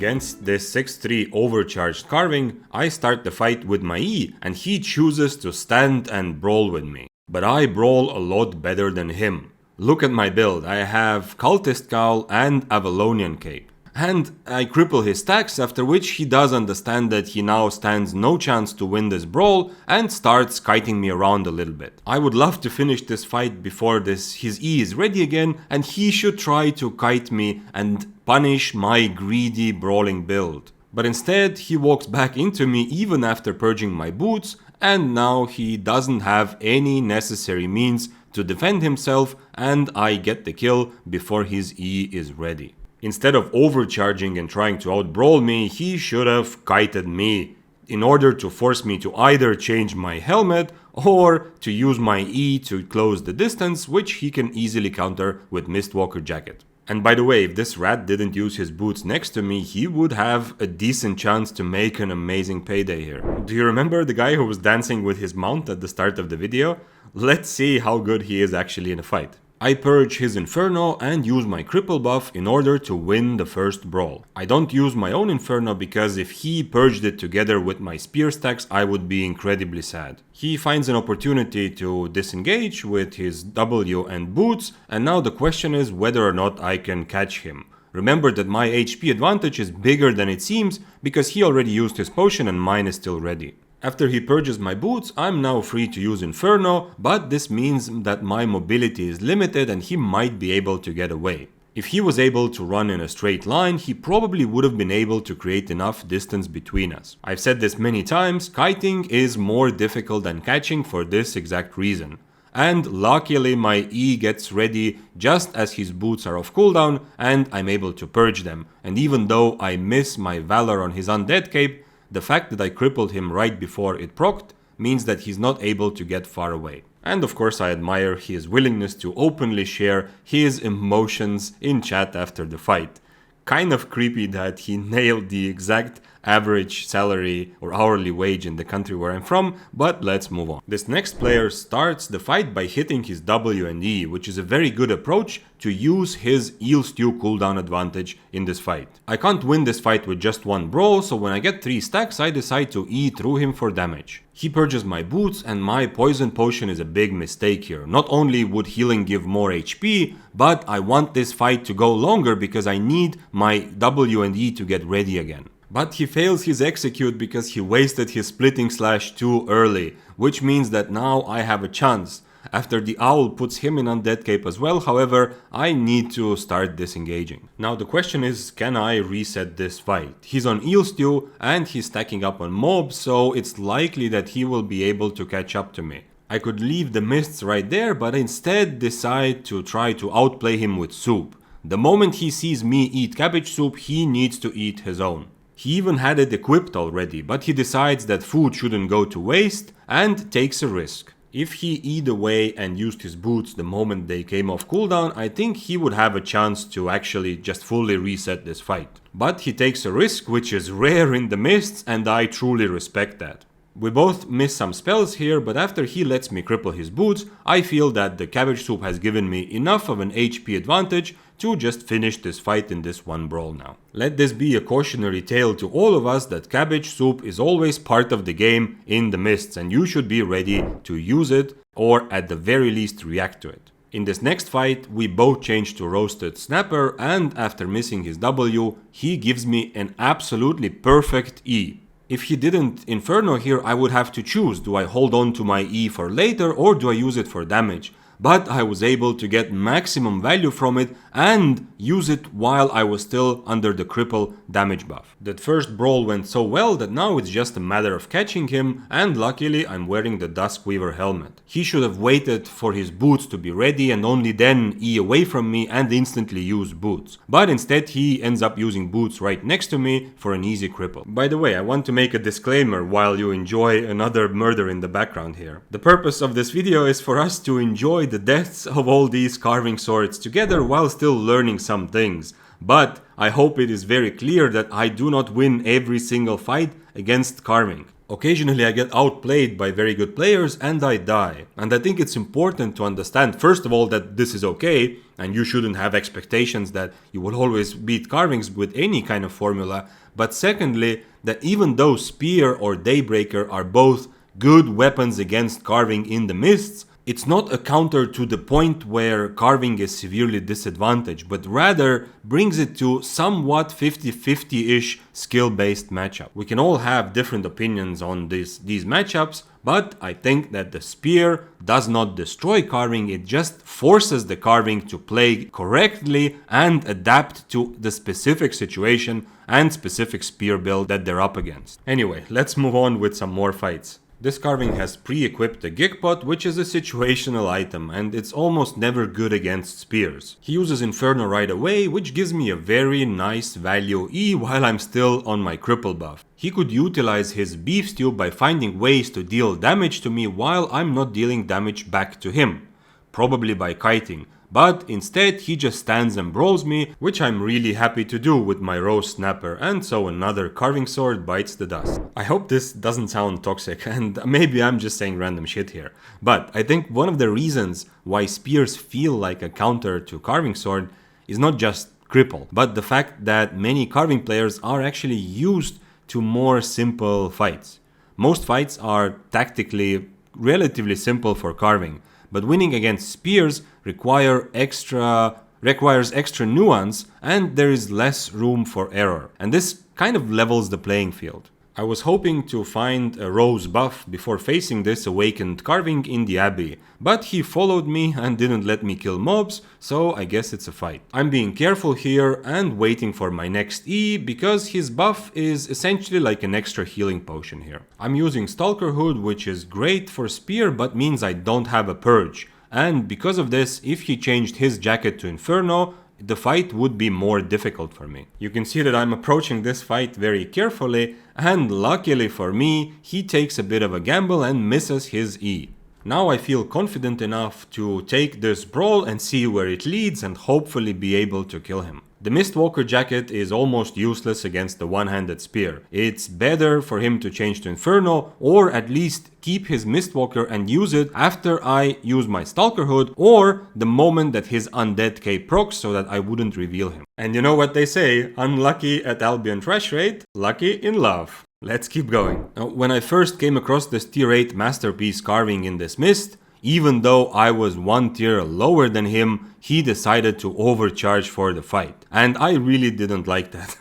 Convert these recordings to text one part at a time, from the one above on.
Against this 6-3 overcharged carving, I start the fight with my E and he chooses to stand and brawl with me. But I brawl a lot better than him. Look at my build, I have Cultist Cowl and Avalonian Cape. And I cripple his stacks, after which he does understand that he now stands no chance to win this brawl and starts kiting me around a little bit. I would love to finish this fight before his E is ready again, and he should try to kite me and punish my greedy brawling build. But instead he walks back into me even after purging my boots, and now he doesn't have any necessary means to defend himself, and I get the kill before his E is ready. Instead of overcharging and trying to outbrawl me, he should have kited me in order to force me to either change my helmet or to use my E to close the distance, which he can easily counter with Mistwalker Jacket. And by the way, if this rat didn't use his boots next to me, he would have a decent chance to make an amazing payday here. Do you remember the guy who was dancing with his mount at the start of the video? Let's see how good he is actually in a fight. I purge his Inferno and use my cripple buff in order to win the first brawl. I don't use my own Inferno because if he purged it together with my spear stacks, I would be incredibly sad. He finds an opportunity to disengage with his W and boots, and now the question is whether or not I can catch him. Remember that my HP advantage is bigger than it seems because he already used his potion and mine is still ready. After he purges my boots, I'm now free to use Inferno, but this means that my mobility is limited and he might be able to get away. If he was able to run in a straight line, he probably would have been able to create enough distance between us. I've said this many times, kiting is more difficult than catching for this exact reason. And luckily my E gets ready just as his boots are off cooldown and I'm able to purge them. And even though I miss my Valor on his Undead Cape, the fact that I crippled him right before it procced means that he's not able to get far away. And of course I admire his willingness to openly share his emotions in chat after the fight. Kind of creepy that he nailed the exact average salary or hourly wage in the country where I'm from, but let's move on. This next player starts the fight by hitting his W and E, which is a very good approach to use his Eel Stew cooldown advantage in this fight. I can't win this fight with just one brawl, so when I get 3 stacks I decide to E through him for damage. He purges my boots and my poison potion is a big mistake here. Not only would healing give more HP, but I want this fight to go longer because I need my W and E to get ready again. But he fails his execute because he wasted his splitting slash too early, which means that now I have a chance. After the owl puts him in Undead Cape as well, however, I need to start disengaging. Now the question is, can I reset this fight? He's on Eel Stew and he's stacking up on mobs, so it's likely that he will be able to catch up to me. I could leave the mists right there, but instead decide to try to outplay him with soup. The moment he sees me eat cabbage soup, he needs to eat his own. He even had it equipped already, but he decides that food shouldn't go to waste and takes a risk. If he E'd away and used his boots the moment they came off cooldown, I think he would have a chance to actually just fully reset this fight. But he takes a risk, which is rare in the mists, and I truly respect that. We both miss some spells here, but after he lets me cripple his boots, I feel that the cabbage soup has given me enough of an HP advantage to just finish this fight in this one brawl now. Let this be a cautionary tale to all of us that cabbage soup is always part of the game in the mists and you should be ready to use it or at the very least react to it. In this next fight, we both change to Roasted Snapper and after missing his W, he gives me an absolutely perfect E. If he didn't Inferno here, I would have to choose, do I hold on to my E for later or do I use it for damage? But I was able to get maximum value from it and use it while I was still under the cripple damage buff. That first brawl went so well that now it's just a matter of catching him, and luckily I'm wearing the Duskweaver helmet. He should have waited for his boots to be ready and only then E away from me and instantly use boots. But instead he ends up using boots right next to me for an easy cripple. By the way, I want to make a disclaimer while you enjoy another murder in the background here. The purpose of this video is for us to enjoy the deaths of all these carving swords together while still learning some things. But I hope it is very clear that I do not win every single fight against carving. Occasionally I get outplayed by very good players and I die. And I think it's important to understand, first of all, that this is okay, and you shouldn't have expectations that you will always beat carvings with any kind of formula. But secondly, that even though Spear or Daybreaker are both good weapons against carving in the mists, it's not a counter to the point where carving is severely disadvantaged, but rather brings it to somewhat 50-50-ish skill-based matchup. We can all have different opinions on these matchups, but I think that the spear does not destroy carving, it just forces the carving to play correctly and adapt to the specific situation and specific spear build that they're up against. Anyway, let's move on with some more fights. This carving has pre-equipped a Gigpot, which is a situational item, and it's almost never good against spears. He uses Inferno right away, which gives me a very nice value E while I'm still on my cripple buff. He could utilize his beef stew by finding ways to deal damage to me while I'm not dealing damage back to him, probably by kiting. But instead he just stands and brawls me, which I'm really happy to do with my Rose Snapper, and so another carving sword bites the dust. I hope this doesn't sound toxic, and maybe I'm just saying random shit here. But I think one of the reasons why spears feel like a counter to carving sword is not just cripple, but the fact that many carving players are actually used to more simple fights. Most fights are tactically relatively simple for carving, but winning against spears requires extra nuance, and there is less room for error. And this kind of levels the playing field. I was hoping to find a Rose buff before facing this awakened carving in the Abbey, but he followed me and didn't let me kill mobs, so I guess it's a fight. I'm being careful here and waiting for my next E, because his buff is essentially like an extra healing potion here. I'm using Stalker Hood, which is great for spear but means I don't have a purge, and because of this, if he changed his jacket to Inferno, the fight would be more difficult for me. You can see that I'm approaching this fight very carefully, and luckily for me, he takes a bit of a gamble and misses his E. Now I feel confident enough to take this brawl and see where it leads and hopefully be able to kill him. The Mistwalker jacket is almost useless against the one-handed spear. It's better for him to change to Inferno, or at least keep his Mistwalker and use it after I use my Stalker Hood, or the moment that his Undead Cape procs, so that I wouldn't reveal him. And you know what they say, unlucky at Albion Trash Rate, lucky in love. Let's keep going. Now, when I first came across this tier 8 masterpiece carving in this mist, even though I was one tier lower than him, he decided to overcharge for the fight. And I really didn't like that.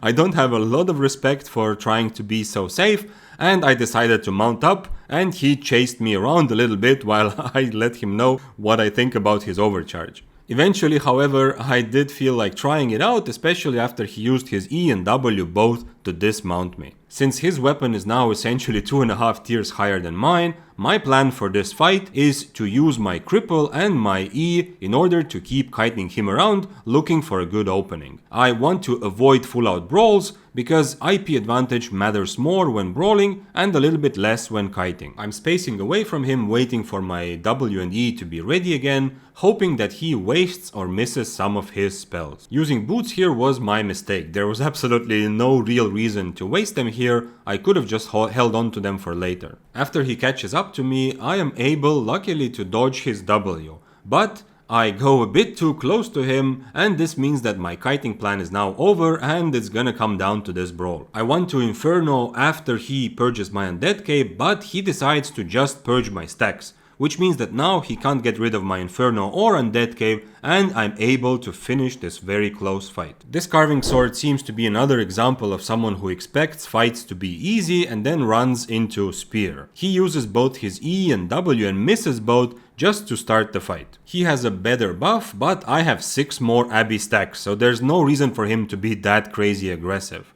I don't have a lot of respect for trying to be so safe, and I decided to mount up, and he chased me around a little bit while I let him know what I think about his overcharge. Eventually, however, I did feel like trying it out, especially after he used his E and W both to dismount me. Since his weapon is now essentially 2.5 tiers higher than mine, my plan for this fight is to use my cripple and my E in order to keep kiting him around, looking for a good opening. I want to avoid full out brawls, because IP advantage matters more when brawling and a little bit less when kiting. I'm spacing away from him, waiting for my W and E to be ready again, hoping that he wastes or misses some of his spells. Using boots here was my mistake. There was absolutely no real reason to waste them here. I could have just held on to them for later. After he catches up to me, I am able, luckily, to dodge his W, but I go a bit too close to him, and this means that my kiting plan is now over and it's gonna come down to this brawl. I want to Inferno after he purges my Undead Cape, but he decides to just purge my stacks, which means that now he can't get rid of my Inferno or Undead Cave, and I'm able to finish this very close fight. This carving sword seems to be another example of someone who expects fights to be easy and then runs into spear. He uses both his E and W and misses both just to start the fight. He has a better buff, but I have 6 more Abbey stacks, so there's no reason for him to be that crazy aggressive.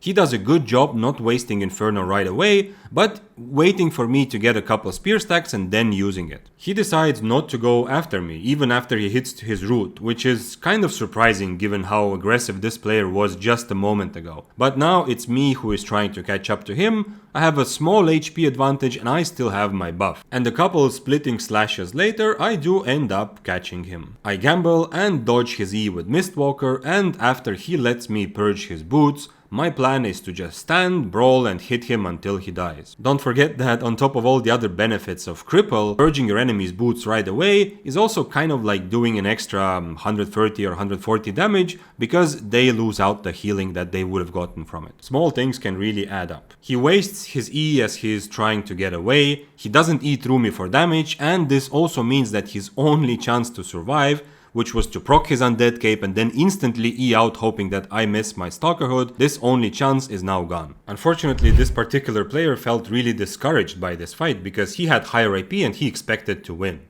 He does a good job not wasting Inferno right away, but waiting for me to get a couple spear stacks and then using it. He decides not to go after me, even after he hits his root, which is kind of surprising given how aggressive this player was just a moment ago. But now it's me who is trying to catch up to him. I have a small HP advantage and I still have my buff. And a couple splitting slashes later, I do end up catching him. I gamble and dodge his E with Mistwalker, and after he lets me purge his boots, my plan is to just stand, brawl and hit him until he dies. Don't forget that on top of all the other benefits of cripple, purging your enemy's boots right away is also kind of like doing an extra 130 or 140 damage because they lose out the healing that they would have gotten from it. Small things can really add up. He wastes his E as he's trying to get away, he doesn't E through me for damage, and this also means that his only chance to survive, which was to proc his undead cape and then instantly E out hoping that I miss my stalker hood, this only chance is now gone. Unfortunately, this particular player felt really discouraged by this fight because he had higher AP and he expected to win.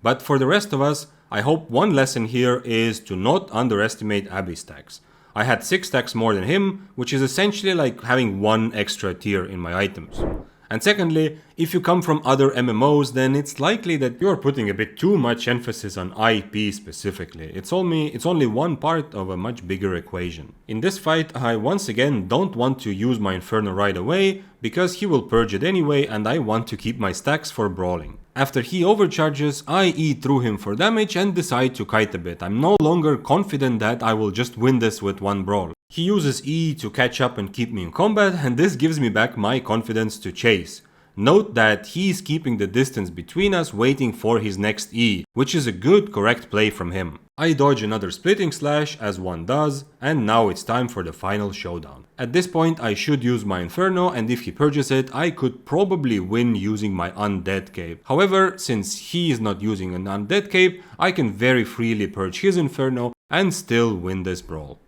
But for the rest of us, I hope one lesson here is to not underestimate Abby's stacks. I had 6 stacks more than him, which is essentially like having 1 extra tier in my items. And secondly, if you come from other MMOs, then it's likely that you're putting a bit too much emphasis on IP specifically. It's only one part of a much bigger equation. In this fight, I once again don't want to use my Inferno right away, because he will purge it anyway and I want to keep my stacks for brawling. After he overcharges, I E through him for damage and decide to kite a bit. I'm no longer confident that I will just win this with 1 brawl. He uses E to catch up and keep me in combat, and this gives me back my confidence to chase. Note that he's keeping the distance between us waiting for his next E, which is a good correct play from him. I dodge another splitting slash as one does, and now it's time for the final showdown. At this point I should use my Inferno, and if he purges it I could probably win using my undead cape. However, since he is not using an undead cape, I can very freely purge his Inferno and still win this brawl.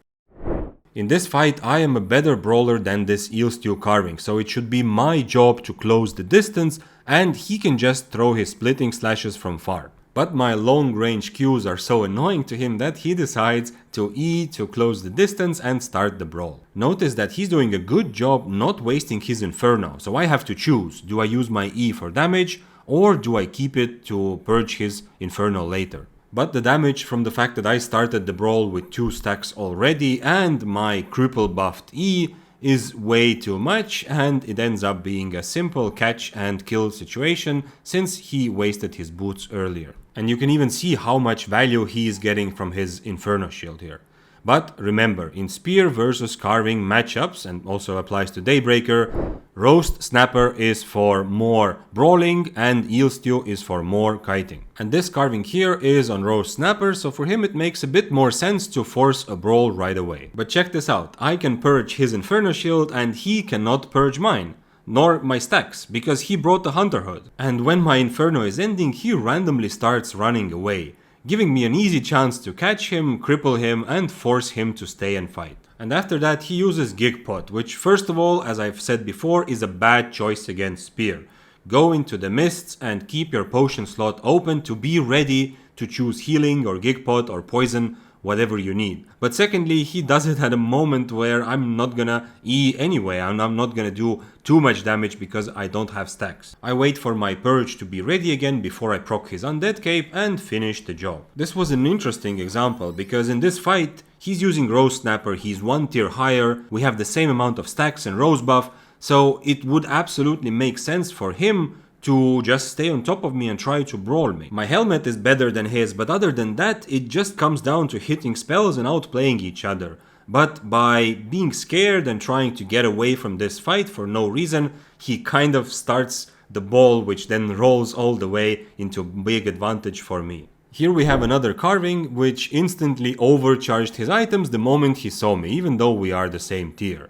In this fight, I am a better brawler than this eel stew carving, so it should be my job to close the distance, and he can just throw his splitting slashes from far. But my long range Qs are so annoying to him that he decides to E to close the distance and start the brawl. Notice that he's doing a good job not wasting his Inferno, so I have to choose, do I use my E for damage or do I keep it to purge his Inferno later? But the damage from the fact that I started the brawl with 2 stacks already and my cripple buffed E is way too much, and it ends up being a simple catch and kill situation since he wasted his boots earlier. And you can even see how much value he is getting from his Inferno shield here. But remember, in spear versus carving matchups, and also applies to Daybreaker, Roast Snapper is for more brawling and Eel Stew is for more kiting. And this carving here is on Roast Snapper, so for him it makes a bit more sense to force a brawl right away. But check this out, I can purge his Inferno shield and he cannot purge mine. Nor my stacks, because he brought the Hunter Hood. And when my Inferno is ending, he randomly starts running away, giving me an easy chance to catch him, cripple him, and force him to stay and fight. And after that he uses Gig Pot, which first of all, as I've said before, is a bad choice against Spear. Go into the mists and keep your potion slot open to be ready to choose healing or Gig Pot or poison, whatever you need. But secondly, he does it at a moment where I'm not gonna E anyway, and I'm not gonna do too much damage because I don't have stacks. I wait for my purge to be ready again before I proc his undead cape and finish the job. This was an interesting example because in this fight, he's using Rose Snapper, he's 1 tier higher, we have the same amount of stacks and Rose buff, so it would absolutely make sense for him to just stay on top of me and try to brawl me. My helmet is better than his, but other than that, it just comes down to hitting spells and outplaying each other. But by being scared and trying to get away from this fight for no reason, he kind of starts the ball, which then rolls all the way into big advantage for me. Here we have another carving, which instantly overcharged his items the moment he saw me, even though we are the same tier.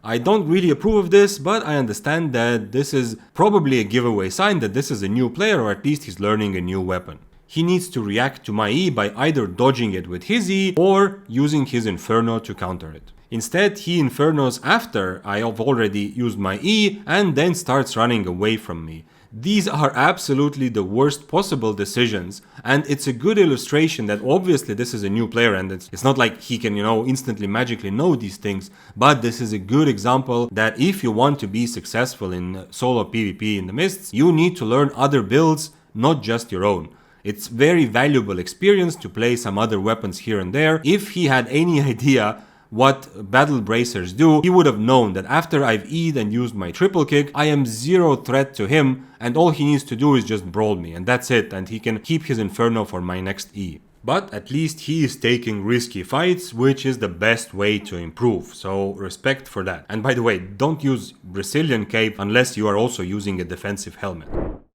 I don't really approve of this, but I understand that this is probably a giveaway sign that this is a new player, or at least he's learning a new weapon. He needs to react to my E by either dodging it with his E or using his Inferno to counter it. Instead, he Infernos after I have already used my E and then starts running away from me. These are absolutely the worst possible decisions, and it's a good illustration that obviously this is a new player and it's not like he can, instantly magically know these things, but this is a good example that if you want to be successful in solo PvP in the Mists, you need to learn other builds, not just your own. It's very valuable experience to play some other weapons here and there. If he had any idea what battle bracers do, he would have known that after I've E'd and used my triple kick, I am zero threat to him and all he needs to do is just brawl me and that's it, and he can keep his Inferno for my next E. But at least he is taking risky fights, which is the best way to improve, so respect for that. And by the way, don't use Brazilian cape unless you are also using a defensive helmet.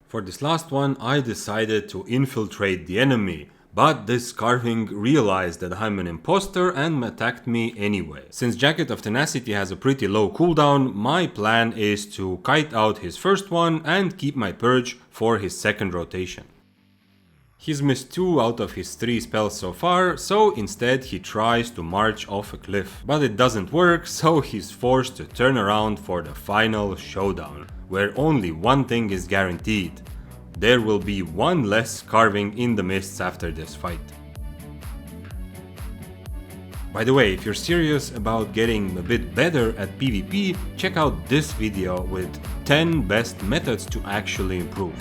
For this last one, I decided to infiltrate the enemy, but this carving realized that I'm an imposter and attacked me anyway. Since Jacket of Tenacity has a pretty low cooldown, my plan is to kite out his first one and keep my purge for his second rotation. He's missed 2 out of his 3 spells so far, so instead he tries to march off a cliff. But it doesn't work, so he's forced to turn around for the final showdown, where only one thing is guaranteed. There will be one less carving in the mists after this fight. By the way, if you're serious about getting a bit better at PvP, check out this video with 10 best methods to actually improve.